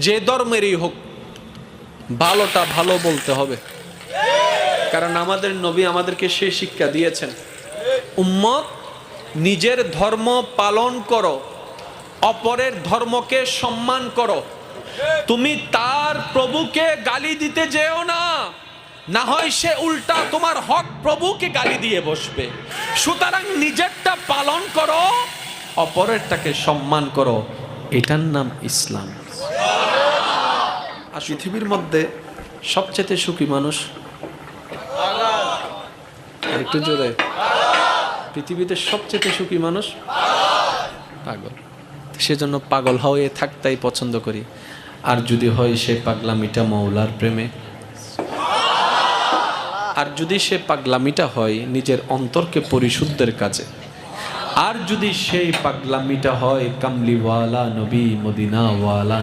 যে ধর্মেরই হোক ভালোটা ভালো বলতে হবে, কারণ আমাদের নবী আমাদেরকে সেই শিক্ষা দিয়েছেন, উম্মত নিজের ধর্ম পালন করো, অপরের ধর্মকে সম্মান করো। তুমি তার প্রভুকে গালি দিতে যেও না, না হয় সে উল্টা তোমার হক প্রভুকে গালি দিয়ে বসবে। সুতরাং নিজেরটা পালন করো, অপরেরটাকে সম্মান করো, এটার নাম ইসলাম। আর পৃথিবীর মধ্যে সবচেয়ে সুখী মানুষ, একটু জোরে, পৃথিবীতে সবচেয়ে সুখী মানুষ পাগল। সেজন্য পাগল হয়ে থাকতেই পছন্দ করি। আর যদি হয় সে পাগলামিটা মওলার প্রেমে, আর যদি সে পাগলামিটা হয় নিজের অন্তরকে পরিশুদ্ধের কাজে, আর যদি সেই পাগলামিটা হয় কামলিওয়ালা নবী মদিনাওয়ালা